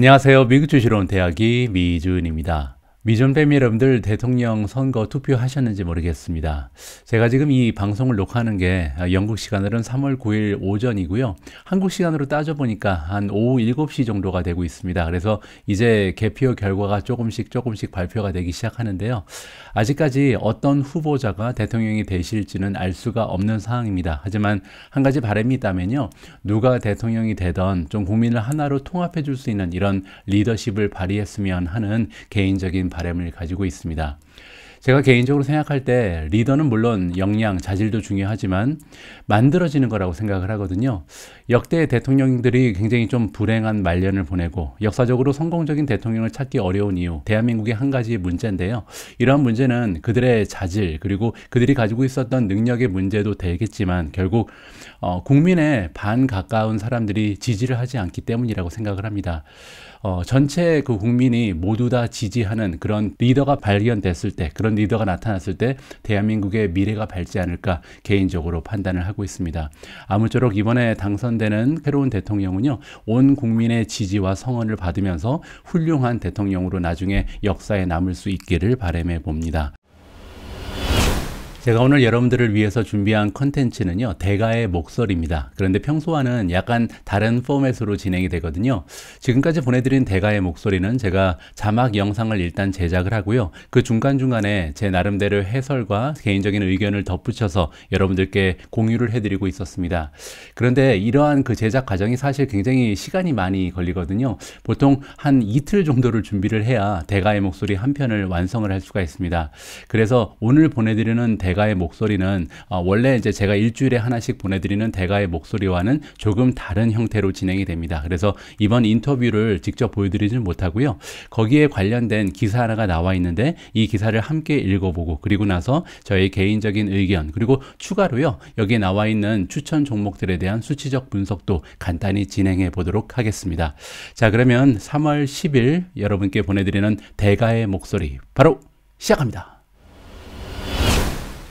안녕하세요. 미국 주시러 온 대학이 미준입니다. 미준 패밀리 여러분들 대통령 선거 투표하셨는지 모르겠습니다. 제가 지금 이 방송을 녹화하는 게 영국 시간으로는 3월 9일 오전이고요. 한국 시간으로 따져보니까 한 오후 7시 정도가 되고 있습니다. 그래서 이제 개표 결과가 조금씩 발표가 되기 시작하는데요. 아직까지 어떤 후보자가 대통령이 되실지는 알 수가 없는 상황입니다. 하지만 한 가지 바람이 있다면요. 누가 대통령이 되던 좀 국민을 하나로 통합해 줄 수 있는 이런 리더십을 발휘했으면 하는 개인적인 바람을 가지고 있습니다. 제가 개인적으로 생각할 때 리더는 물론 역량, 자질도 중요하지만 만들어지는 거라고 생각을 하거든요. 역대 대통령들이 굉장히 좀 불행한 말년을 보내고 역사적으로 성공적인 대통령을 찾기 어려운 이유, 대한민국의 한 가지 문제인데요. 이러한 문제는 그들의 자질 그리고 그들이 가지고 있었던 능력의 문제도 되겠지만 결국 국민의 반 가까운 사람들이 지지를 하지 않기 때문이라고 생각을 합니다. 전체 그 국민이 모두 다 지지하는 그런 리더가 발견됐을 때, 그런 리더가 나타났을 때 대한민국의 미래가 밝지 않을까 개인적으로 판단을 하고 있습니다. 아무쪼록 이번에 당선되는 새로운 대통령은요, 온 국민의 지지와 성원을 받으면서 훌륭한 대통령으로 나중에 역사에 남을 수 있기를 바람해 봅니다. 제가 오늘 여러분들을 위해서 준비한 컨텐츠는요, 대가의 목소리입니다. 그런데 평소와는 약간 다른 포맷으로 진행이 되거든요. 지금까지 보내드린 대가의 목소리는 제가 자막 영상을 일단 제작을 하고요. 그 중간중간에 제 나름대로 해설과 개인적인 의견을 덧붙여서 여러분들께 공유를 해드리고 있었습니다. 그런데 이러한 그 제작 과정이 사실 굉장히 시간이 많이 걸리거든요. 보통 한 이틀 정도를 준비를 해야 대가의 목소리 한 편을 완성을 할 수가 있습니다. 그래서 오늘 보내드리는 대가의 목소리는 원래 이제 제가 일주일에 하나씩 보내드리는 대가의 목소리와는 조금 다른 형태로 진행이 됩니다. 그래서 이번 인터뷰를 직접 보여드리지는 못하고요. 거기에 관련된 기사 하나가 나와 있는데 이 기사를 함께 읽어보고 그리고 나서 저의 개인적인 의견 그리고 추가로요. 여기에 나와 있는 추천 종목들에 대한 수치적 분석도 간단히 진행해 보도록 하겠습니다. 자, 그러면 3월 10일 여러분께 보내드리는 대가의 목소리 바로 시작합니다.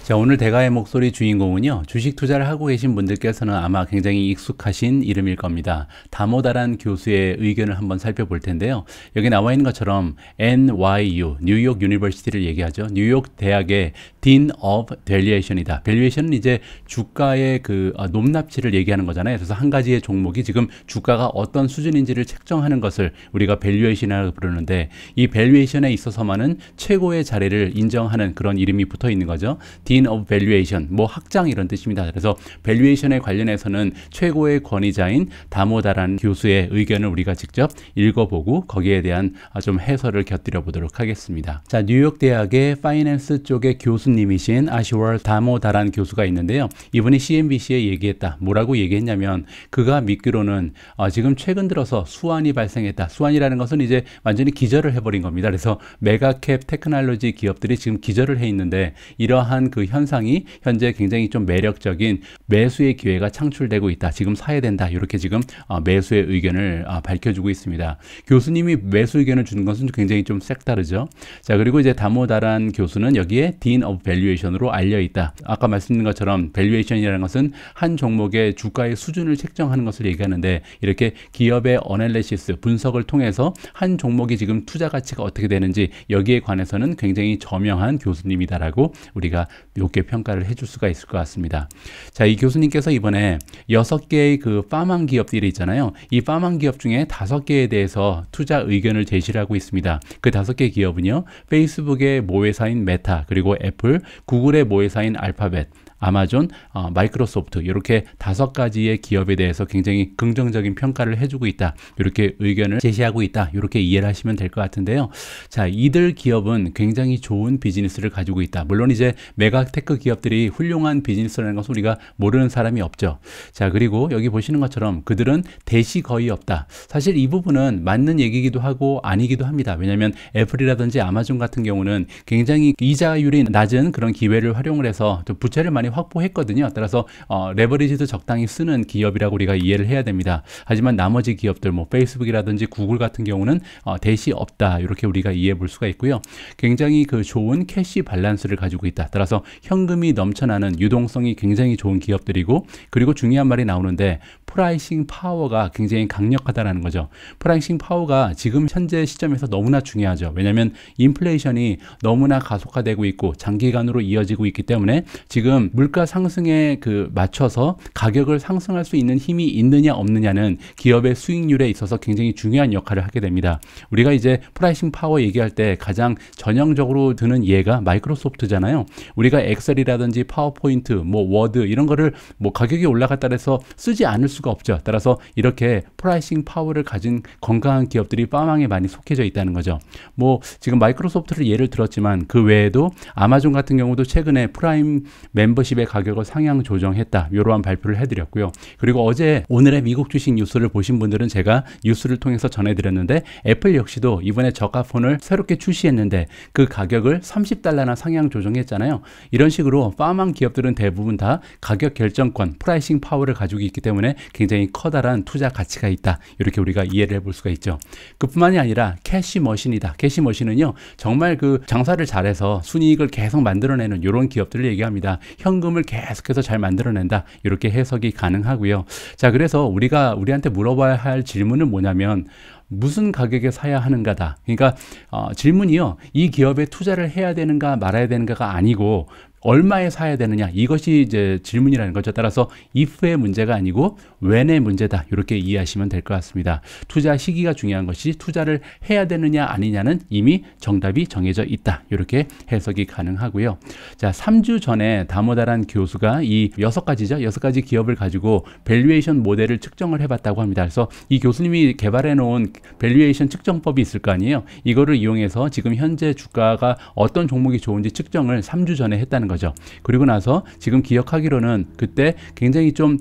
자, 오늘 대가의 목소리 주인공은요, 주식 투자를 하고 계신 분들께서는 아마 굉장히 익숙하신 이름일 겁니다. 다모다란 교수의 의견을 한번 살펴볼 텐데요. 여기 나와 있는 것처럼 NYU, 뉴욕 유니버시티를 얘기하죠. 뉴욕 대학의 Dean of Valuation이다. 밸류에이션은 이제 주가의 그 높낮이를 얘기하는 거잖아요. 그래서 한 가지의 종목이 지금 주가가 어떤 수준인지를 책정하는 것을 우리가 밸류에이션이라고 부르는데 이 밸류에이션에 있어서만은 최고의 자리를 인정하는 그런 이름이 붙어 있는 거죠. Dean of Valuation, 뭐 학장 이런 뜻입니다. 그래서 밸류에이션에 관련해서는 최고의 권위자인 다모다란 교수의 의견을 우리가 직접 읽어보고 거기에 대한 좀 해설을 곁들여 보도록 하겠습니다. 자, 뉴욕 대학의 파이낸스 쪽의 교수님이신 아시월 다모다란 교수가 있는데요. 이분이 CNBC에 얘기했다. 뭐라고 얘기했냐면 그가 믿기로는 지금 최근 들어서 수완이 발생했다. 수완이라는 것은 이제 완전히 기절을 해버린 겁니다. 그래서 메가캡 테크놀로지 기업들이 지금 기절을 해 있는데 이러한 그 현상이 현재 굉장히 좀 매력적인 매수의 기회가 창출되고 있다. 지금 사야 된다. 이렇게 지금 매수의 의견을 밝혀주고 있습니다. 교수님이 매수 의견을 주는 것은 굉장히 좀 색다르죠. 자, 그리고 이제 다모다란 교수는 여기에 Dean of Valuation으로 알려 있다. 아까 말씀드린 것처럼 밸류에이션이라는 것은 한 종목의 주가의 수준을 책정하는 것을 얘기하는데 이렇게 기업의 어널리시스, 분석을 통해서 한 종목이 지금 투자 가치가 어떻게 되는지 여기에 관해서는 굉장히 저명한 교수님이다라고 우리가 높게 평가를 해줄 수가 있을 것 같습니다. 자, 이 교수님께서 이번에 6개의 그 파망 기업들이 있잖아요. 이 파망 기업 중에 5개에 대해서 투자 의견을 제시를 하고 있습니다. 그 5개 기업은요, 페이스북의 모회사인 메타, 그리고 애플, 구글의 모회사인 알파벳, 아마존, 마이크로소프트 이렇게 5가지의 기업에 대해서 굉장히 긍정적인 평가를 해주고 있다. 이렇게 의견을 제시하고 있다. 이렇게 이해를 하시면 될 것 같은데요. 자, 이들 기업은 굉장히 좋은 비즈니스를 가지고 있다. 물론 이제 메가테크 기업들이 훌륭한 비즈니스라는 것을 우리가 모르는 사람이 없죠. 자, 그리고 여기 보시는 것처럼 그들은 대시 거의 없다. 사실 이 부분은 맞는 얘기기도 하고 아니기도 합니다. 왜냐하면 애플이라든지 아마존 같은 경우는 굉장히 이자율이 낮은 그런 기회를 활용을 해서 또 부채를 많이 확보했거든요. 따라서 레버리지도 적당히 쓰는 기업이라고 우리가 이해를 해야 됩니다. 하지만 나머지 기업들 뭐 페이스북이라든지 구글 같은 경우는 대시 없다. 이렇게 우리가 이해해 볼 수가 있고요. 굉장히 그 좋은 캐시 밸런스를 가지고 있다. 따라서 현금이 넘쳐나는 유동성이 굉장히 좋은 기업들이고, 그리고 중요한 말이 나오는데 프라이싱 파워가 굉장히 강력하다라는 거죠. 프라이싱 파워가 지금 현재 시점에서 너무나 중요하죠. 왜냐하면 인플레이션이 너무나 가속화되고 있고 장기간으로 이어지고 있기 때문에 지금 물가 상승에 맞춰서 가격을 상승할 수 있는 힘이 있느냐 없느냐는 기업의 수익률에 있어서 굉장히 중요한 역할을 하게 됩니다. 우리가 이제 프라이싱 파워 얘기할 때 가장 전형적으로 드는 예가 마이크로소프트잖아요. 우리가 엑셀이라든지 파워포인트, 뭐 워드 이런 거를 뭐 가격이 올라갔다 해서 쓰지 않을 수가 없죠. 따라서 이렇게 프라이싱 파워를 가진 건강한 기업들이 빠망에 많이 속해져 있다는 거죠. 뭐 지금 마이크로소프트를 예를 들었지만 그 외에도 아마존 같은 경우도 최근에 프라임 멤버십의 가격을 상향 조정했다. 이러한 발표를 해드렸고요. 그리고 어제 오늘의 미국 주식 뉴스를 보신 분들은 제가 뉴스를 통해서 전해드렸는데 애플 역시도 이번에 저가폰을 새롭게 출시했는데 그 가격을 $30나 상향 조정했잖아요. 이런 식으로 파망 기업들은 대부분 다 가격 결정권, 프라이싱 파워를 가지고 있기 때문에 굉장히 커다란 투자 가치가 있다. 이렇게 우리가 이해를 해볼 수가 있죠. 그뿐만이 아니라 캐시머신이다. 캐시머신은요, 정말 장사를 잘해서 순이익을 계속 만들어내는 이런 기업들을 얘기합니다. 현금을 계속해서 잘 만들어낸다. 이렇게 해석이 가능하고요. 자, 그래서 우리한테 물어봐야 할 질문은 뭐냐면 무슨 가격에 사야 하는가다. 그러니까 질문이요, 이 기업에 투자를 해야 되는가 말아야 되는가가 아니고 얼마에 사야 되느냐, 이것이 이제 질문이라는 거죠. 따라서 if의 문제가 아니고 when의 문제다. 이렇게 이해하시면 될 것 같습니다. 투자 시기가 중요한 것이 투자를 해야 되느냐 아니냐는 이미 정답이 정해져 있다. 이렇게 해석이 가능하고요. 자, 3주 전에 다모다란 교수가 이 6가지 기업을 가지고 밸류에이션 모델을 측정을 해봤다고 합니다. 그래서 이 교수님이 개발해 놓은 밸류에이션 측정법이 있을 거 아니에요. 이거를 이용해서 지금 현재 주가가 어떤 종목이 좋은지 측정을 3주 전에 했다는 거죠. 그리고 나서 지금 기억하기로는 그때 굉장히 좀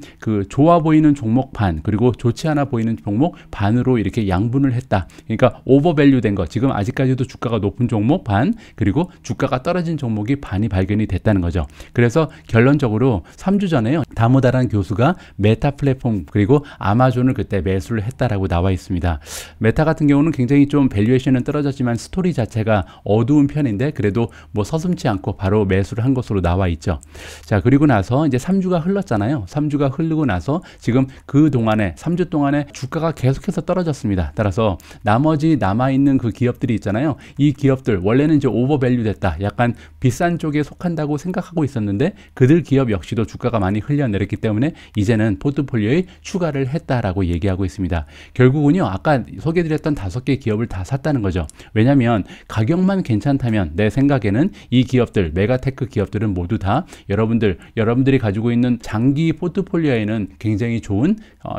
좋아 보이는 종목 반, 그리고 좋지 않아 보이는 종목 반으로 이렇게 양분을 했다. 그러니까 오버밸류 된 거, 지금 아직까지도 주가가 높은 종목 반, 그리고 주가가 떨어진 종목이 반이 발견이 됐다는 거죠. 그래서 결론적으로 3주 전에요, 다모다란 교수가 메타 플랫폼 그리고 아마존을 그때 매수를 했다라고 나와 있습니다. 메타 같은 경우는 굉장히 좀 밸류에이션은 떨어졌지만 스토리 자체가 어두운 편인데 그래도 뭐 서슴지 않고 바로 매수를 한 것으로 나와 있죠. 자, 그리고 나서 이제 3주가 흘렀잖아요. 3주가 흐르고 나서 지금 그 동안에 3주 동안에 주가가 계속해서 떨어졌습니다. 따라서 나머지 남아있는 그 기업들이 있잖아요. 이 기업들 원래는 이제 오버밸류 됐다. 약간 비싼 쪽에 속한다고 생각하고 있었는데 그들 기업 역시도 주가가 많이 흘려내렸기 때문에 이제는 포트폴리오에 추가를 했다라고 얘기하고 있습니다. 결국은요, 아까 소개드렸던 5개 기업을 다 샀다는 거죠. 왜냐하면 가격만 괜찮다면 내 생각에는 이 기업들, 메가테크 기업들은 모두 다 여러분들이 가지고 있는 장기 포트폴리오에는 굉장히 좋은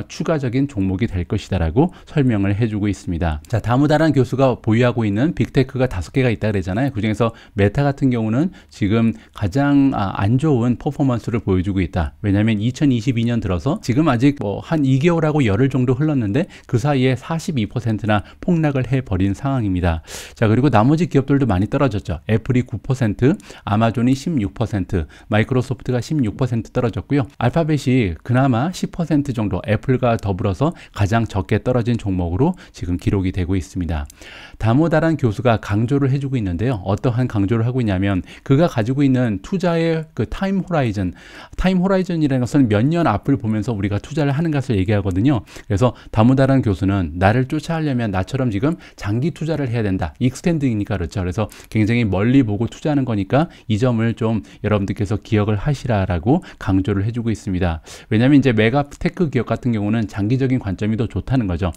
추가적인 종목이 될 것이다라고 설명을 해주고 있습니다. 자, 다무다란 교수가 보유하고 있는 빅테크가 5개가 있다 그랬잖아요. 그중에서 메타 같은 경우는 지금 가장 안 좋은 퍼포먼스를 보여주고 있다. 왜냐하면 2022년 들어서 지금 아직 한 2개월하고 열흘 정도 흘렀는데 그 사이에 42%나 폭락을 해버린 상황입니다. 자, 그리고 나머지 기업들도 많이 떨어졌죠. 애플이 9%, 아마존이 16%, 마이크로소프트가 16% 떨어졌고요. 알파벳이 그나마 10% 정도, 애플과 더불어서 가장 적게 떨어진 종목으로 지금 기록이 되고 있습니다. 다모다란 교수가 강조를 해주고 있는데요. 어떠한 강조를 하고 있냐면 그가 가지고 있는 투자의 타임 호라이즌이라는 것은 몇 년 앞을 보면서 우리가 투자를 하는 것을 얘기하거든요. 그래서 다모다란 교수는 나를 쫓아하려면 나처럼 지금 장기 투자를 해야 된다. 익스텐드이니까 그렇죠. 그래서 굉장히 멀리 보고 투자하는 거니까 이 점을 좀 여러분들께서 기억을 하시라라고 강조를 해주고 있습니다. 왜냐하면 이제 메가테크 기업 같은 경우는 장기적인 관점이 더 좋다는 거죠.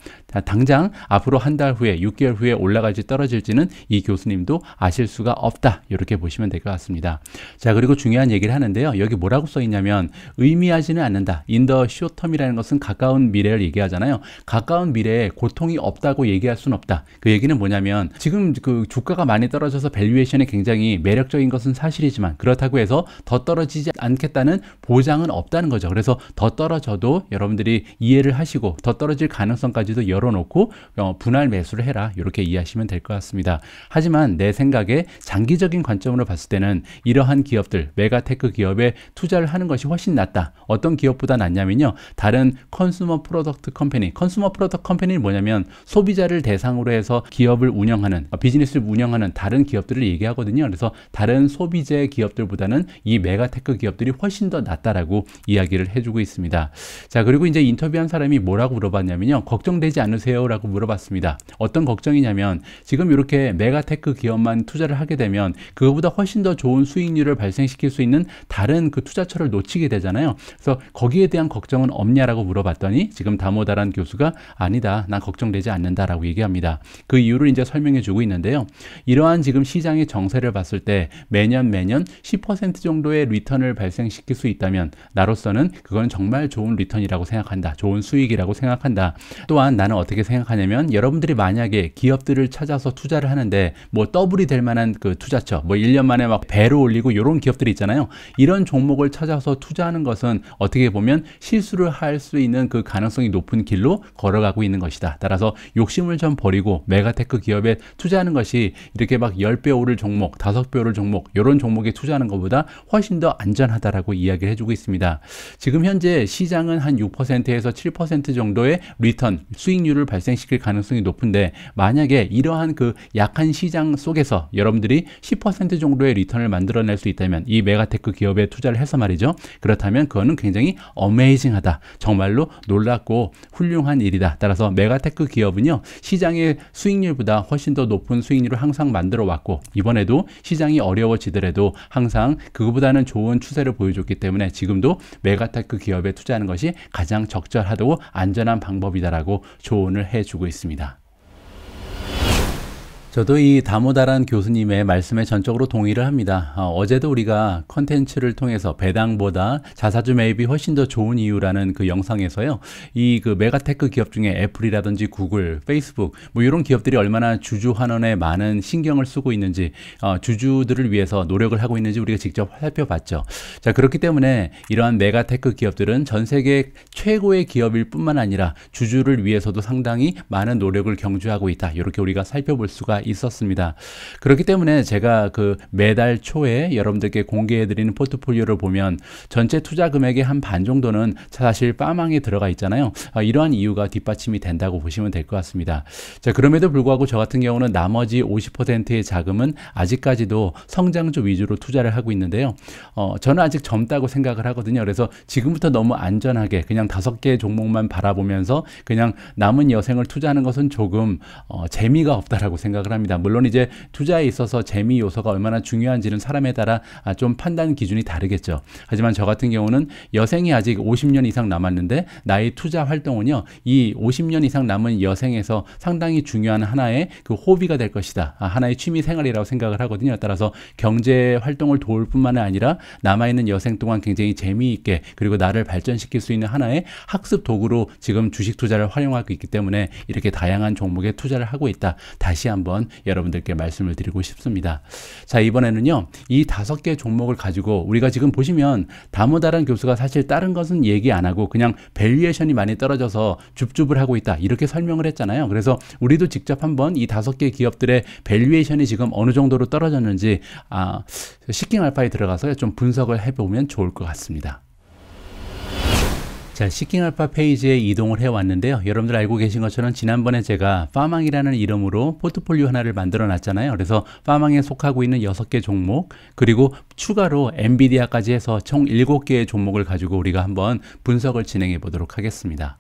당장 앞으로 한 달 후에 6개월 후에 올라갈지 떨어질지는 이 교수님도 아실 수가 없다. 이렇게 보시면 될 것 같습니다. 자, 그리고 중요한 얘기를 하는데요. 여기 뭐라고 써 있냐면 의미하지는 않는다. In the short term이라는 것은 가까운 미래를 얘기하잖아요. 가까운 미래에 고통이 없다고 얘기할 수는 없다. 그 얘기는 뭐냐면 지금 그 주가가 많이 떨어져서 밸류에이션이 굉장히 매력적인 것은 사실이지만 그렇다고 해서 더 떨어지지 않겠다는 보장은 없다는 거죠. 그래서 더 떨어져도 여러분들이 이해를 하시고 더 떨어질 가능성까지도 열어놓고 분할 매수를 해라. 이렇게 이해하시면 될 것 같습니다. 하지만 내 생각에 장기적인 관점으로 봤을 때는 이러한 기업들, 메가테크 기업에 투자를 하는 것이 훨씬 낫다. 어떤 기업보다 낫냐면요. 다른 컨슈머 프로덕트 컴퍼니, 컨슈머 프로덕트 컴퍼니는 뭐냐면 소비자를 대상으로 해서 기업을 운영하는, 비즈니스를 운영하는 다른 기업들을 얘기하거든요. 그래서 다른 소비재 기업 기업들보다는 이 메가테크 기업들이 훨씬 더 낫다라고 이야기를 해주고 있습니다. 자, 그리고 이제 인터뷰한 사람이 뭐라고 물어봤냐면요. 걱정되지 않으세요? 라고 물어봤습니다. 어떤 걱정이냐면 지금 이렇게 메가테크 기업만 투자를 하게 되면 그거보다 훨씬 더 좋은 수익률을 발생시킬 수 있는 다른 그 투자처를 놓치게 되잖아요. 그래서 거기에 대한 걱정은 없냐라고 물어봤더니 지금 다모다란 교수가 아니다, 난 걱정되지 않는다라고 얘기합니다. 그 이유를 이제 설명해 주고 있는데요. 이러한 지금 시장의 정세를 봤을 때 매년 10% 정도의 리턴을 발생시킬 수 있다면 나로서는 그건 정말 좋은 리턴이라고 생각한다. 좋은 수익이라고 생각한다. 또한 나는 어떻게 생각하냐면 여러분들이 만약에 기업들을 찾아서 투자를 하는데 뭐 더블이 될 만한 그 투자처, 뭐 1년 만에 막 배로 올리고 이런 기업들이 있잖아요. 이런 종목을 찾아서 투자하는 것은 어떻게 보면 실수를 할 수 있는 그 가능성이 높은 길로 걸어가고 있는 것이다. 따라서 욕심을 좀 버리고 메가테크 기업에 투자하는 것이 이렇게 막 10배 오를 종목, 5배 오를 종목, 이런 종목에 투자하는 것보다 훨씬 더 안전하다라고 이야기를 해주고 있습니다. 지금 현재 시장은 한 6%에서 7% 정도의 리턴, 수익률을 발생시킬 가능성이 높은데 만약에 이러한 그 약한 시장 속에서 여러분들이 10% 정도의 리턴을 만들어낼 수 있다면 이 메가테크 기업에 투자를 해서 말이죠. 그렇다면 그거는 굉장히 어메이징하다. 정말로 놀랍고 훌륭한 일이다. 따라서 메가테크 기업은요. 시장의 수익률보다 훨씬 더 높은 수익률을 항상 만들어 왔고 이번에도 시장이 어려워지더라도 항상 그거보다는 좋은 추세를 보여줬기 때문에 지금도 메가테크 기업에 투자하는 것이 가장 적절하고 안전한 방법이다라고 조언을 해주고 있습니다. 저도 이 다모다란 교수님의 말씀에 전적으로 동의를 합니다. 어제도 우리가 컨텐츠를 통해서 배당보다 자사주 매입이 훨씬 더 좋은 이유라는 그 영상에서요. 이 그 메가테크 기업 중에 애플이라든지 구글, 페이스북 뭐 이런 기업들이 얼마나 주주 환원에 많은 신경을 쓰고 있는지 주주들을 위해서 노력을 하고 있는지 우리가 직접 살펴봤죠. 자, 그렇기 때문에 이러한 메가테크 기업들은 전 세계 최고의 기업일 뿐만 아니라 주주를 위해서도 상당히 많은 노력을 경주하고 있다. 이렇게 우리가 살펴볼 수가 있었습니다. 그렇기 때문에 제가 그 매달 초에 여러분들께 공개해드리는 포트폴리오를 보면 전체 투자 금액의 한 반 정도는 사실 빠망에 들어가 있잖아요. 이러한 이유가 뒷받침이 된다고 보시면 될 것 같습니다. 자, 그럼에도 불구하고 저 같은 경우는 나머지 50%의 자금은 아직까지도 성장주 위주로 투자를 하고 있는데요. 저는 아직 젊다고 생각을 하거든요. 그래서 지금부터 너무 안전하게 그냥 5개 종목만 바라보면서 그냥 남은 여생을 투자하는 것은 조금 재미가 없다라고 생각을 합니다. 물론 이제 투자에 있어서 재미 요소가 얼마나 중요한지는 사람에 따라 좀 판단 기준이 다르겠죠. 하지만 저 같은 경우는 여생이 아직 50년 이상 남았는데 나의 투자 활동은요, 이 50년 이상 남은 여생에서 상당히 중요한 하나의 그 호비가 될 것이다. 하나의 취미 생활이라고 생각을 하거든요. 따라서 경제 활동을 도울 뿐만 아니라 남아있는 여생 동안 굉장히 재미있게 그리고 나를 발전시킬 수 있는 하나의 학습 도구로 지금 주식 투자를 활용하고 있기 때문에 이렇게 다양한 종목에 투자를 하고 있다. 다시 한번 여러분들께 말씀을 드리고 싶습니다. 자, 이번에는요, 이 5개 종목을 가지고 우리가 지금 보시면 다모다란 교수가 사실 다른 것은 얘기 안 하고 그냥 밸류에이션이 많이 떨어져서 줍줍을 하고 있다. 이렇게 설명을 했잖아요. 그래서 우리도 직접 한번 이 5개 기업들의 밸류에이션이 지금 어느 정도로 떨어졌는지 시킹알파에 들어가서 좀 분석을 해보면 좋을 것 같습니다. 자, 시킹알파 페이지에 이동을 해왔는데요. 여러분들 알고 계신 것처럼 지난번에 제가 파망이라는 이름으로 포트폴리오 하나를 만들어 놨잖아요. 그래서 파망에 속하고 있는 6개 종목 그리고 추가로 엔비디아까지 해서 총 7개의 종목을 가지고 우리가 한번 분석을 진행해 보도록 하겠습니다.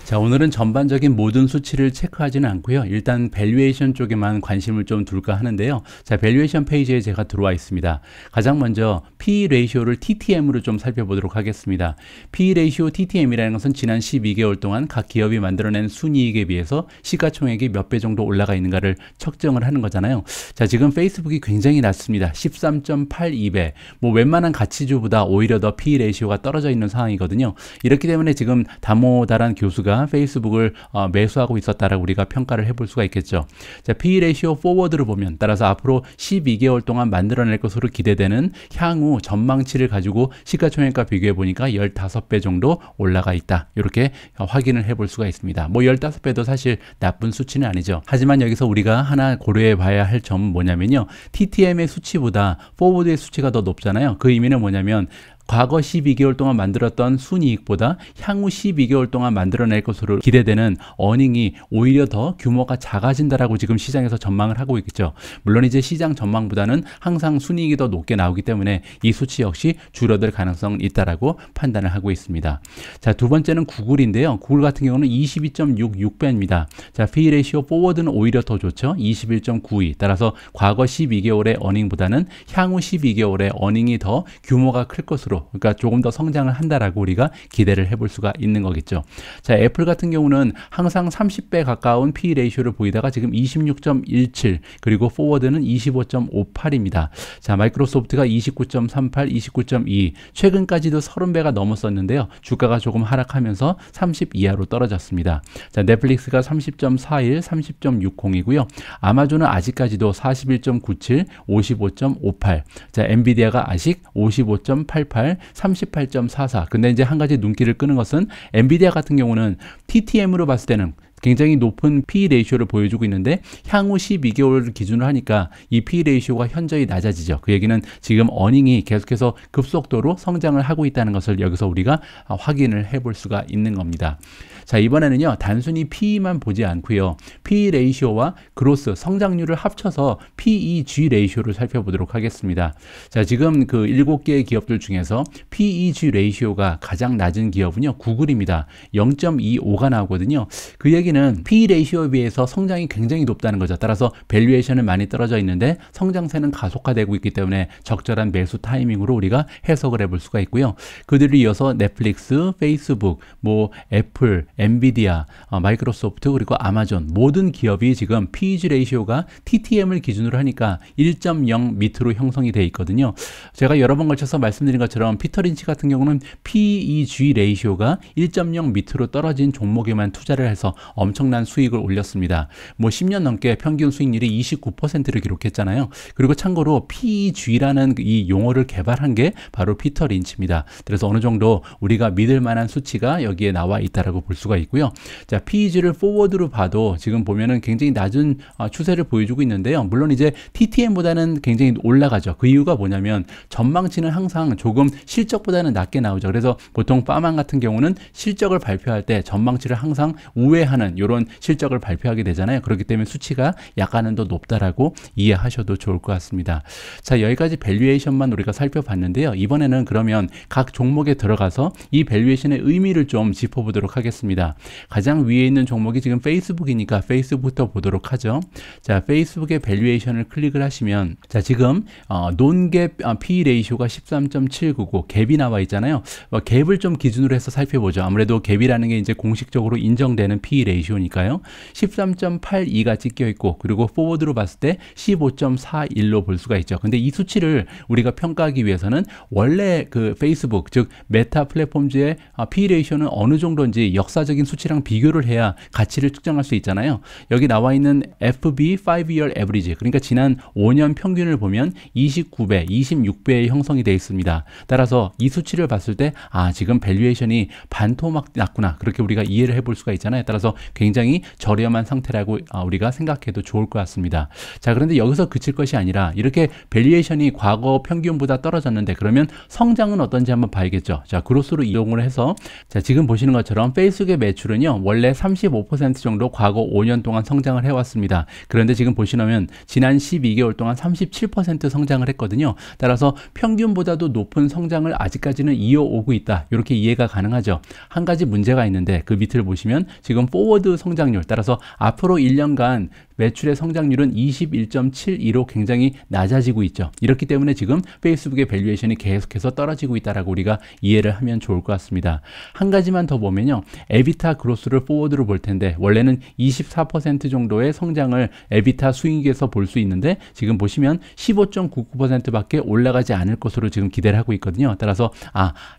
자, 오늘은 전반적인 모든 수치를 체크하지는 않고요. 일단 밸류에이션 쪽에만 관심을 좀 둘까 하는데요. 자, 밸류에이션 페이지에 제가 들어와 있습니다. 가장 먼저 PE 레이쇼를 TTM으로 좀 살펴보도록 하겠습니다. PE 레이쇼 TTM이라는 것은 지난 12개월 동안 각 기업이 만들어낸 순이익에 비해서 시가총액이 몇 배 정도 올라가 있는가를 측정을 하는 거잖아요. 자, 지금 페이스북이 굉장히 낮습니다. 13.82배. 뭐 웬만한 가치주보다 오히려 더 PE 레이쇼가 떨어져 있는 상황이거든요. 이렇기 때문에 지금 다모다란 교수가 페이스북을 매수하고 있었다라고 우리가 평가를 해볼 수가 있겠죠. 자, PE 레이시오 포워드를 보면 따라서 앞으로 12개월 동안 만들어낼 것으로 기대되는 향후 전망치를 가지고 시가총액과 비교해 보니까 15배 정도 올라가 있다. 이렇게 확인을 해볼 수가 있습니다. 뭐 15배도 사실 나쁜 수치는 아니죠. 하지만 여기서 우리가 하나 고려해 봐야 할 점은 뭐냐면요. TTM의 수치보다 포워드의 수치가 더 높잖아요. 그 의미는 뭐냐면 과거 12개월 동안 만들었던 순이익보다 향후 12개월 동안 만들어낼 것으로 기대되는 어닝이 오히려 더 규모가 작아진다라고 지금 시장에서 전망을 하고 있겠죠. 물론 이제 시장 전망보다는 항상 순이익이 더 높게 나오기 때문에 이 수치 역시 줄어들 가능성은 있다라고 판단을 하고 있습니다. 자, 두 번째는 구글인데요. 구글 같은 경우는 22.66배입니다. 자, P/E 레이시오 포워드는 오히려 더 좋죠. 21.92. 따라서 과거 12개월의 어닝보다는 향후 12개월의 어닝이 더 규모가 클 것으로, 그러니까 조금 더 성장을 한다라고 우리가 기대를 해볼 수가 있는 거겠죠. 자, 애플 같은 경우는 항상 30배 가까운 P/E 레이시오를 보이다가 지금 26.17, 그리고 포워드는 25.58입니다. 자, 마이크로소프트가 29.38, 29.2, 최근까지도 30배가 넘었었는데요. 주가가 조금 하락하면서 30 이하로 떨어졌습니다. 자, 넷플릭스가 30.41, 30.60이고요. 아마존은 아직까지도 41.97, 55.58. 자, 엔비디아가 아직 55.88, 38.44. 근데 이제 한 가지 눈길을 끄는 것은 엔비디아 같은 경우는 TTM으로 봤을 때는 굉장히 높은 P/E 레이시오를 보여주고 있는데 향후 12개월을 기준으로 하니까 이 P/E 레이시오가 현저히 낮아지죠. 그 얘기는 지금 어닝이 계속해서 급속도로 성장을 하고 있다는 것을 여기서 우리가 확인을 해볼 수가 있는 겁니다. 자, 이번에는요, 단순히 PE만 보지 않고요, P/E 레이시오와 그로스 성장률을 합쳐서 PEG 레이시오를 살펴보도록 하겠습니다. 자, 지금 그 7개의 기업들 중에서 PEG 레이시오가 가장 낮은 기업은요, 구글입니다. 0.25가 나오거든요. 그 얘기는 P/E 레이시오에 비해서 성장이 굉장히 높다는 거죠. 따라서 밸류에이션은 많이 떨어져 있는데 성장세는 가속화되고 있기 때문에 적절한 매수 타이밍으로 우리가 해석을 해볼 수가 있고요. 그들을 이어서 넷플릭스, 페이스북, 뭐 애플, 엔비디아, 마이크로소프트, 그리고 아마존, 모든 기업이 지금 PEG 레이시오가 TTM을 기준으로 하니까 1.0 밑으로 형성이 되어 있거든요. 제가 여러 번 걸쳐서 말씀드린 것처럼 피터 린치 같은 경우는 PEG 레이시오가 1.0 밑으로 떨어진 종목에만 투자를 해서 엄청난 수익을 올렸습니다. 뭐 10년 넘게 평균 수익률이 29%를 기록했잖아요. 그리고 참고로 PEG라는 이 용어를 개발한 게 바로 피터 린치입니다. 그래서 어느 정도 우리가 믿을 만한 수치가 여기에 나와 있다라고 볼 수가 있고요. 자, PEG를 포워드로 봐도 지금 보면은 굉장히 낮은 추세를 보여주고 있는데요. 물론 이제 TTM보다는 굉장히 올라가죠. 그 이유가 뭐냐면 전망치는 항상 조금 실적보다는 낮게 나오죠. 그래서 보통 파만 같은 경우는 실적을 발표할 때 전망치를 항상 우회하는 이런 실적을 발표하게 되잖아요. 그렇기 때문에 수치가 약간은 더 높다라고 이해하셔도 좋을 것 같습니다. 자, 여기까지 밸류에이션만 우리가 살펴봤는데요. 이번에는 그러면 각 종목에 들어가서 이 밸류에이션의 의미를 좀 짚어보도록 하겠습니다. 가장 위에 있는 종목이 지금 페이스북이니까 페이스북부터 보도록 하죠. 자, 페이스북의 밸류에이션을 클릭을 하시면, 자, 지금 논갭 P/E 레이시오가 13.799, 갭이 나와 있잖아요. 갭을 좀 기준으로 해서 살펴보죠. 아무래도 갭이라는 게 이제 공식적으로 인정되는 P/E 레이시오니까요. 13.82가 찍혀 있고, 그리고 포워드로 봤을 때 15.41로 볼 수가 있죠. 근데 이 수치를 우리가 평가하기 위해서는 원래 그 페이스북, 즉 메타 플랫폼즈의 P/E 레이시오는 어느 정도인지 역사적인 수치랑 비교를 해야 가치를 측정할 수 있잖아요. 여기 나와 있는 FB 5-year average, 그러니까 지난 5년 평균을 보면 29배, 26배의 형성이 되어 있습니다. 따라서 이 수치를 봤을 때 지금 밸류에이션이 반토막 났구나, 그렇게 우리가 이해를 해볼 수가 있잖아요. 따라서 굉장히 저렴한 상태라고 우리가 생각해도 좋을 것 같습니다. 자, 그런데 여기서 그칠 것이 아니라 이렇게 밸류에이션이 과거 평균보다 떨어졌는데 그러면 성장은 어떤지 한번 봐야겠죠. 자, 그로스로 이용을 해서, 자, 지금 보시는 것처럼 페이스북의 매출은요, 원래 35% 정도 과거 5년 동안 성장을 해왔습니다. 그런데 지금 보시면 지난 12개월 동안 37% 성장을 했거든요. 따라서 평균보다도 높은 성장을 아직까지는 이어오고 있다, 이렇게 이해가 가능하죠. 한 가지 문제가 있는데 그 밑을 보시면 지금 포워드 성장률, 따라서 앞으로 1년간 매출의 성장률은 21.72로 굉장히 낮아지고 있죠. 이렇기 때문에 지금 페이스북의 밸류에이션이 계속해서 떨어지고 있다라고 우리가 이해를 하면 좋을 것 같습니다. 한 가지만 더 보면요, 에비타 그로스를 포워드로 볼 텐데 원래는 24% 정도의 성장을 에비타 수익에서 볼 수 있는데 지금 보시면 15.99%밖에 올라가지 않을 것으로 지금 기대를 하고 있거든요. 따라서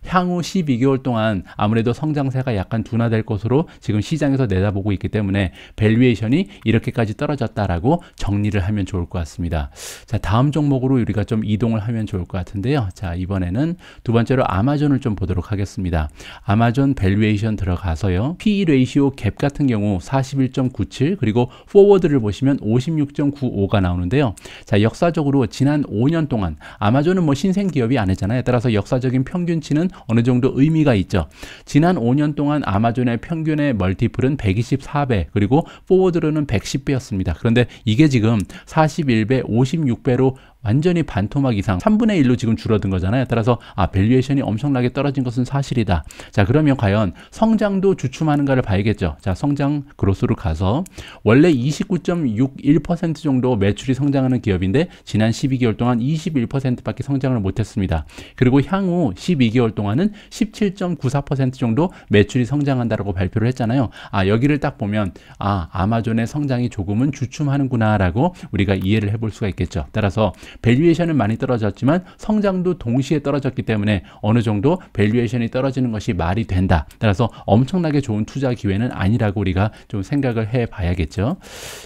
향후 12개월 동안 아무래도 성장세가 약간 둔화될 것으로 지금 시장에서 내다보고 있기 때문에 밸류에이션이 이렇게까지 떨어졌다라고 정리를 하면 좋을 것 같습니다. 자, 다음 종목으로 우리가 좀 이동을 하면 좋을 것 같은데요. 자, 이번에는 두 번째로 아마존을 좀 보도록 하겠습니다. 아마존 밸류에이션 들어가서요. PE 레이시오 갭 같은 경우 41.97 그리고 포워드를 보시면 56.95가 나오는데요. 자, 역사적으로 지난 5년 동안 아마존은 뭐 신생 기업이 아니잖아요. 따라서 역사적인 평균치는 어느 정도 의미가 있죠. 지난 5년 동안 아마존의 평균의 멀티플은 124배 그리고 포워드로는 110배였습니다. 그런데 이게 지금 41배, 56배로 완전히 반토막 이상 3분의 1로 지금 줄어든 거잖아요. 따라서 밸류에이션이 엄청나게 떨어진 것은 사실이다. 자, 그러면 과연 성장도 주춤하는가를 봐야겠죠. 자, 성장 그로스로 가서 원래 29.61% 정도 매출이 성장하는 기업인데 지난 12개월 동안 21%밖에 성장을 못했습니다. 그리고 향후 12개월 동안은 17.94% 정도 매출이 성장한다라고 발표를 했잖아요. 여기를 딱 보면 아마존의 성장이 조금은 주춤하는구나라고 우리가 이해를 해볼 수가 있겠죠. 따라서 밸류에이션은 많이 떨어졌지만 성장도 동시에 떨어졌기 때문에 어느 정도 밸류에이션이 떨어지는 것이 말이 된다. 따라서 엄청나게 좋은 투자 기회는 아니라고 우리가 좀 생각을 해 봐야겠죠.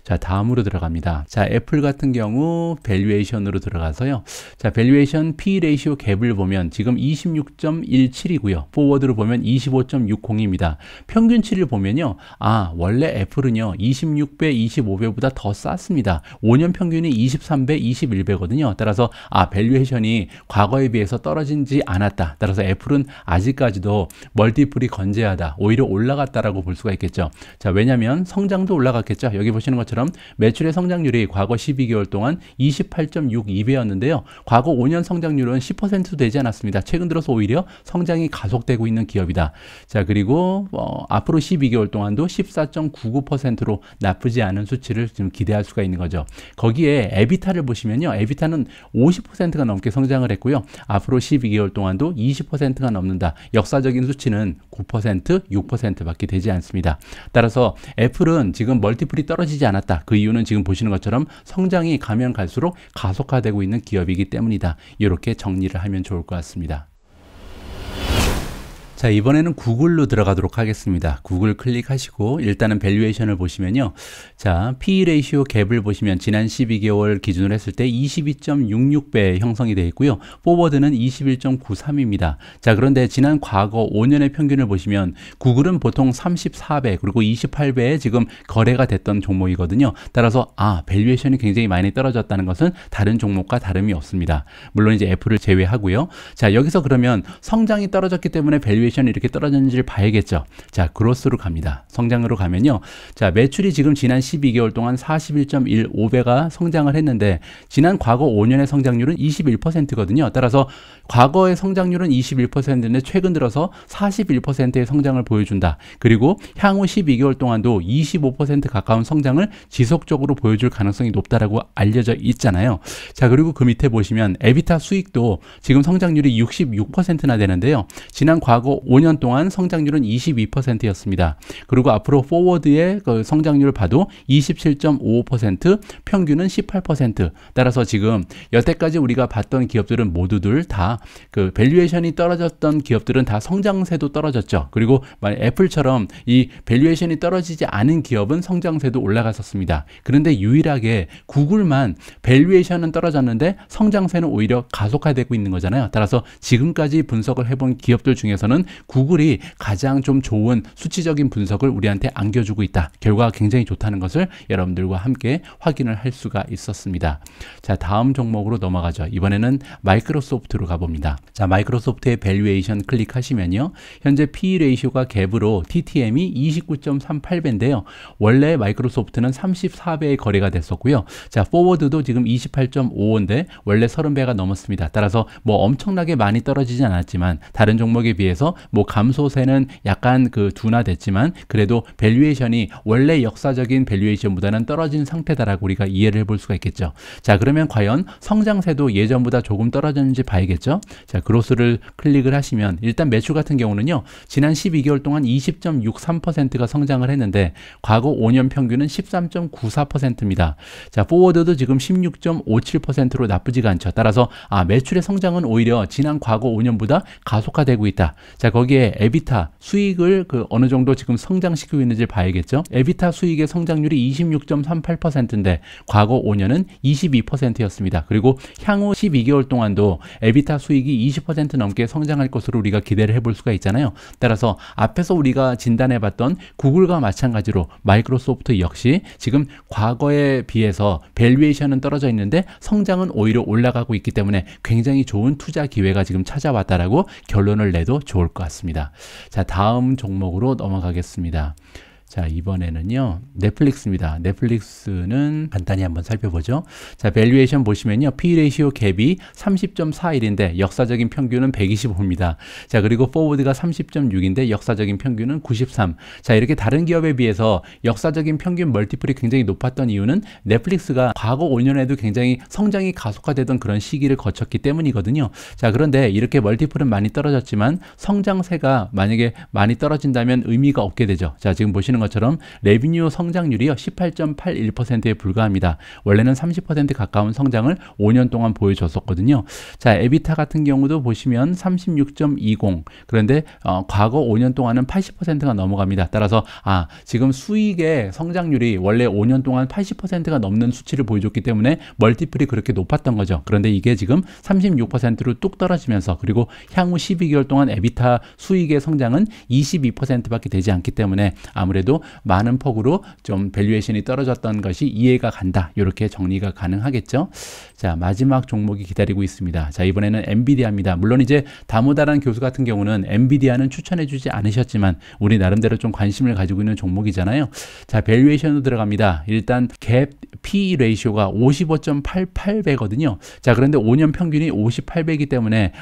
자, 다음으로 들어갑니다. 자, 애플 같은 경우 밸류에이션으로 들어가서요. 자, 밸류에이션 P 레이시오 갭을 보면 지금 26.17이고요. 포워드로 보면 25.60입니다. 평균치를 보면요. 원래 애플은요. 26배, 25배보다 더 쌌습니다. 5년 평균이 23배, 21배거든요. 따라서 밸류에이션이 과거에 비해서 떨어지지 않았다. 따라서 애플은 아직까지도 멀티플이 건재하다. 오히려 올라갔다라고 볼 수가 있겠죠. 자, 왜냐하면 성장도 올라갔겠죠. 여기 보시는 것처럼 매출의 성장률이 과거 12개월 동안 28.62배였는데요. 과거 5년 성장률은 10%도 되지 않았습니다. 최근 들어서 오히려 성장이 가속되고 있는 기업이다. 자, 그리고 앞으로 12개월 동안도 14.99%로 나쁘지 않은 수치를 지금 기대할 수가 있는 거죠. 거기에 에비타를 보시면요. 에비타는 50%가 넘게 성장을 했고요. 앞으로 12개월 동안도 20%가 넘는다. 역사적인 수치는 9%, 6%밖에 되지 않습니다. 따라서 애플은 지금 멀티플이 떨어지지 않았다. 그 이유는 지금 보시는 것처럼 성장이 가면 갈수록 가속화되고 있는 기업이기 때문이다. 이렇게 정리를 하면 좋을 것 같습니다. 자, 이번에는 구글로 들어가도록 하겠습니다. 구글 클릭하시고 일단은 밸류에이션을 보시면요. 자, PE 레이시오 갭을 보시면 지난 12개월 기준으로 했을 때 22.66배 형성이 되어 있고요. 포워드는 21.93입니다. 자, 그런데 지난 과거 5년의 평균을 보시면 구글은 보통 34배 그리고 28배에 지금 거래가 됐던 종목이거든요. 따라서 밸류에이션이 굉장히 많이 떨어졌다는 것은 다른 종목과 다름이 없습니다. 물론 이제 애플을 제외하고요. 자, 여기서 그러면 성장이 떨어졌기 때문에 밸류에이션이 이렇게 떨어졌는지를 봐야겠죠. 자, 그로스로 갑니다. 성장으로 가면요. 자, 매출이 지금 지난 12개월 동안 41.15배가 성장을 했는데 지난 과거 5년의 성장률은 21%거든요. 따라서 과거의 성장률은 21%인데 최근 들어서 41%의 성장을 보여준다. 그리고 향후 12개월 동안도 25% 가까운 성장을 지속적으로 보여줄 가능성이 높다라고 알려져 있잖아요. 자, 그리고 그 밑에 보시면 에비타 수익도 지금 성장률이 66%나 되는데요. 지난 과거 5년 동안 성장률은 22%였습니다. 그리고 앞으로 포워드의 그 성장률을 봐도 27.55%, 평균은 18%. 따라서 지금 여태까지 우리가 봤던 기업들은 모두들 다 그 밸류에이션이 떨어졌던 기업들은 다 성장세도 떨어졌죠. 그리고 만약 애플처럼 이 밸류에이션이 떨어지지 않은 기업은 성장세도 올라갔었습니다. 그런데 유일하게 구글만 밸류에이션은 떨어졌는데 성장세는 오히려 가속화되고 있는 거잖아요. 따라서 지금까지 분석을 해본 기업들 중에서는 구글이 가장 좀 좋은 수치적인 분석을 우리한테 안겨주고 있다. 결과가 굉장히 좋다는 것을 여러분들과 함께 확인을 할 수가 있었습니다. 자, 다음 종목으로 넘어가죠. 이번에는 마이크로소프트로 가봅니다. 자, 마이크로소프트의 밸류에이션 클릭하시면요. 현재 PE 레이시오가 갭으로 TTM이 29.38배인데요. 원래 마이크로소프트는 34배의 거래가 됐었고요. 자, 포워드도 지금 28.55인데 원래 30배가 넘었습니다. 따라서 뭐 엄청나게 많이 떨어지진 않았지만 다른 종목에 비해서 뭐 감소세는 약간 그 둔화됐지만 그래도 밸류에이션이 원래 역사적인 밸류에이션보다는 떨어진 상태다라고 우리가 이해를 해볼 수가 있겠죠. 자, 그러면 과연 성장세도 예전보다 조금 떨어졌는지 봐야겠죠. 자, 그로스를 클릭을 하시면 일단 매출 같은 경우는요. 지난 12개월 동안 20.63%가 성장을 했는데 과거 5년 평균은 13.94%입니다. 자, 포워드도 지금 16.57%로 나쁘지가 않죠. 따라서 매출의 성장은 오히려 지난 과거 5년보다 가속화되고 있다. 자, 거기에 에비타 수익을 어느 정도 지금 성장시키고 있는지 봐야겠죠. 에비타 수익의 성장률이 26.38%인데 과거 5년은 22%였습니다. 그리고 향후 12개월 동안도 에비타 수익이 20% 넘게 성장할 것으로 우리가 기대를 해볼 수가 있잖아요. 따라서 앞에서 우리가 진단해봤던 구글과 마찬가지로 마이크로소프트 역시 지금 과거에 비해서 밸류에이션은 떨어져 있는데 성장은 오히려 올라가고 있기 때문에 굉장히 좋은 투자 기회가 지금 찾아왔다라고 결론을 내도 좋을 것 같습니다. 자, 다음 종목으로 넘어가겠습니다. 자, 이번에는요, 넷플릭스입니다. 넷플릭스는 간단히 한번 살펴보죠. 자, 밸류에이션 보시면요, P 레이시오 갭이 30.41인데 역사적인 평균은 125입니다. 자, 그리고 포워드가 30.6인데 역사적인 평균은 93. 자, 이렇게 다른 기업에 비해서 역사적인 평균 멀티플이 굉장히 높았던 이유는 넷플릭스가 과거 5년에도 굉장히 성장이 가속화되던 그런 시기를 거쳤기 때문이거든요. 자, 그런데 이렇게 멀티플은 많이 떨어졌지만 성장세가 만약에 많이 떨어진다면 의미가 없게 되죠. 자, 지금 보시는 것처럼 레비뉴 성장률이요 18.81%에 불과합니다. 원래는 30% 가까운 성장을 5년 동안 보여줬었거든요. 자, 에비타 같은 경우도 보시면 36.20 그런데 과거 5년 동안은 80%가 넘어갑니다. 따라서 지금 수익의 성장률이 원래 5년 동안 80%가 넘는 수치를 보여줬기 때문에 멀티플이 그렇게 높았던 거죠. 그런데 이게 지금 36%로 뚝 떨어지면서 그리고 향후 12개월 동안 에비타 수익의 성장은 22%밖에 되지 않기 때문에 아무래도 많은 폭으로 좀 밸류에이션이 떨어졌던 것이 이해가 간다. 이렇게 정리가 가능하겠죠. 자, 마지막 종목이 기다리고 있습니다. 자, 이번에는 엔비디아입니다. 물론 이제 다모다라는 교수 같은 경우는 엔비디아는 추천해주지 않으셨지만 우리 나름대로 좀 관심을 가지고 있는 종목이잖아요. 자, 밸류에이션으로 들어갑니다. 일단 갭 P 레이시오가 55.88배거든요. 자, 그런데 5년 평균이 58배이기 때문에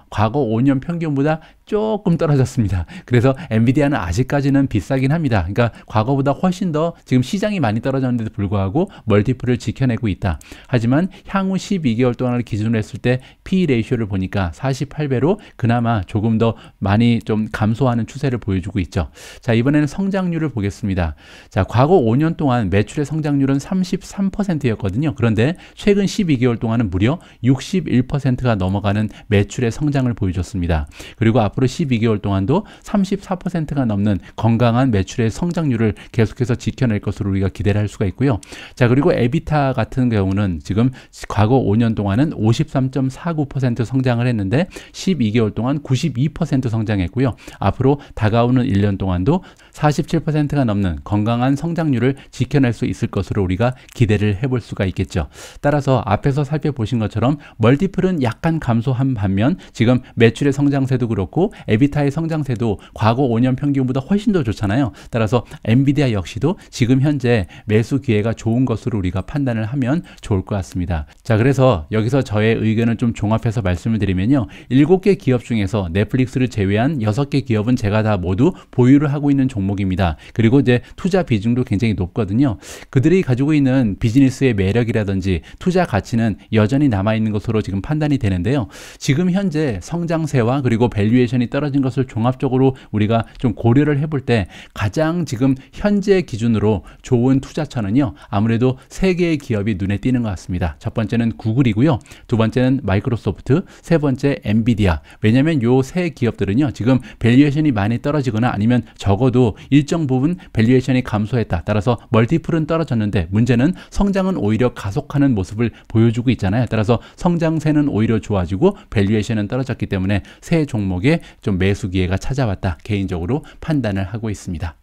과거 5년 평균보다 조금 떨어졌습니다. 그래서 엔비디아는 아직까지는 비싸긴 합니다. 그러니까 과거보다 훨씬 더 지금 시장이 많이 떨어졌는데도 불구하고 멀티플을 지켜내고 있다. 하지만 향후 12개월 동안을 기준으로 했을 때 P 레이쇼를 보니까 48배로 그나마 조금 더 많이 좀 감소하는 추세를 보여주고 있죠. 자, 이번에는 성장률을 보겠습니다. 자, 과거 5년 동안 매출의 성장률은 33%였거든요. 그런데 최근 12개월 동안은 무려 61%가 넘어가는 매출의 성장을 보여줬습니다. 그리고 앞으로 12개월 동안도 34%가 넘는 건강한 매출의 성장률을 계속해서 지켜낼 것으로 우리가 기대를 할 수가 있고요. 자, 그리고 에비타 같은 경우는 지금 과거 5년 동안은 53.49% 성장을 했는데 12개월 동안 92% 성장했고요. 앞으로 다가오는 1년 동안도 47%가 넘는 건강한 성장률을 지켜낼 수 있을 것으로 우리가 기대를 해볼 수가 있겠죠. 따라서 앞에서 살펴보신 것처럼 멀티플은 약간 감소한 반면 지금 매출의 성장세도 그렇고 에비타의 성장세도 과거 5년 평균보다 훨씬 더 좋잖아요. 따라서 엔비디아 역시도 지금 현재 매수 기회가 좋은 것으로 우리가 판단을 하면 좋을 것 같습니다. 자, 그래서 여기서 저의 의견을 좀 종합해서 말씀을 드리면요. 7개 기업 중에서 넷플릭스를 제외한 6개 기업은 제가 다 모두 보유를 하고 있는 종목입니다. 그리고 이제 투자 비중도 굉장히 높거든요. 그들이 가지고 있는 비즈니스의 매력이라든지 투자 가치는 여전히 남아있는 것으로 지금 판단이 되는데요. 지금 현재 성장세와 그리고 밸류에이션이 떨어진 것을 종합적으로 우리가 좀 고려를 해볼 때 가장 지금 현재 기준으로 좋은 투자처는요. 아무래도 3개의 기업이 눈에 띄는 것 같습니다. 첫 번째는 구글이고요. 두 번째는 마이크로소프트, 세 번째 엔비디아. 왜냐하면 요 세 기업들은요. 지금 밸류에이션이 많이 떨어지거나 아니면 적어도 일정 부분 밸류에이션이 감소했다. 따라서 멀티플은 떨어졌는데 문제는 성장은 오히려 가속하는 모습을 보여주고 있잖아요. 따라서 성장세는 오히려 좋아지고 밸류에이션은 떨어졌기 때문에 새 종목에 좀 매수 기회가 찾아왔다. 개인적으로 판단을 하고 있습니다.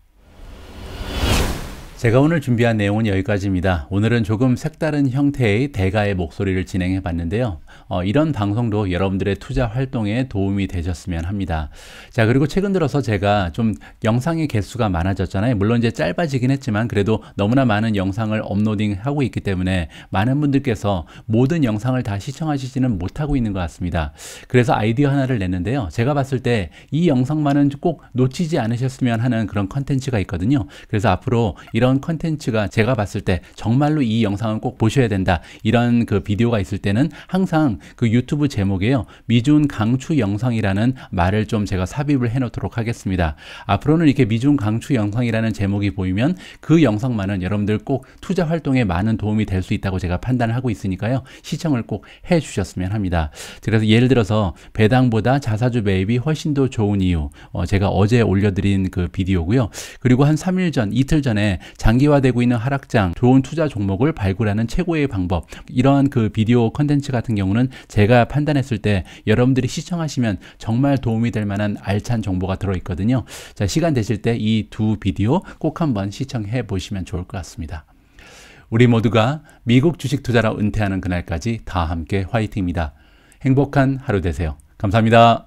제가 오늘 준비한 내용은 여기까지입니다. 오늘은 조금 색다른 형태의 대가의 목소리를 진행해 봤는데요. 이런 방송도 여러분들의 투자 활동에 도움이 되셨으면 합니다. 자, 그리고 최근 들어서 제가 좀 영상의 개수가 많아졌잖아요. 물론 이제 짧아지긴 했지만 그래도 너무나 많은 영상을 업로딩하고 있기 때문에 많은 분들께서 모든 영상을 다 시청하시지는 못하고 있는 것 같습니다. 그래서 아이디어 하나를 냈는데요. 제가 봤을 때 이 영상만은 꼭 놓치지 않으셨으면 하는 그런 컨텐츠가 있거든요. 그래서 앞으로 이런 이런 컨텐츠가 제가 봤을 때 정말로 이 영상은 꼭 보셔야 된다, 이런 그 비디오가 있을 때는 항상 그 유튜브 제목에요, 미준 강추 영상이라는 말을 좀 제가 삽입을 해 놓도록 하겠습니다. 앞으로는 이렇게 미준 강추 영상이라는 제목이 보이면 그 영상만은 여러분들 꼭 투자 활동에 많은 도움이 될 수 있다고 제가 판단을 하고 있으니까요, 시청을 꼭 해 주셨으면 합니다. 그래서 예를 들어서 배당보다 자사주 매입이 훨씬 더 좋은 이유, 제가 어제 올려드린 그 비디오고요. 그리고 한 3일 전, 이틀 전에 장기화되고 있는 하락장, 좋은 투자 종목을 발굴하는 최고의 방법, 이러한 그 비디오 컨텐츠 같은 경우는 제가 판단했을 때 여러분들이 시청하시면 정말 도움이 될 만한 알찬 정보가 들어있거든요. 자, 시간 되실 때 이 두 비디오 꼭 한번 시청해 보시면 좋을 것 같습니다. 우리 모두가 미국 주식 투자로 은퇴하는 그날까지 다 함께 화이팅입니다. 행복한 하루 되세요. 감사합니다.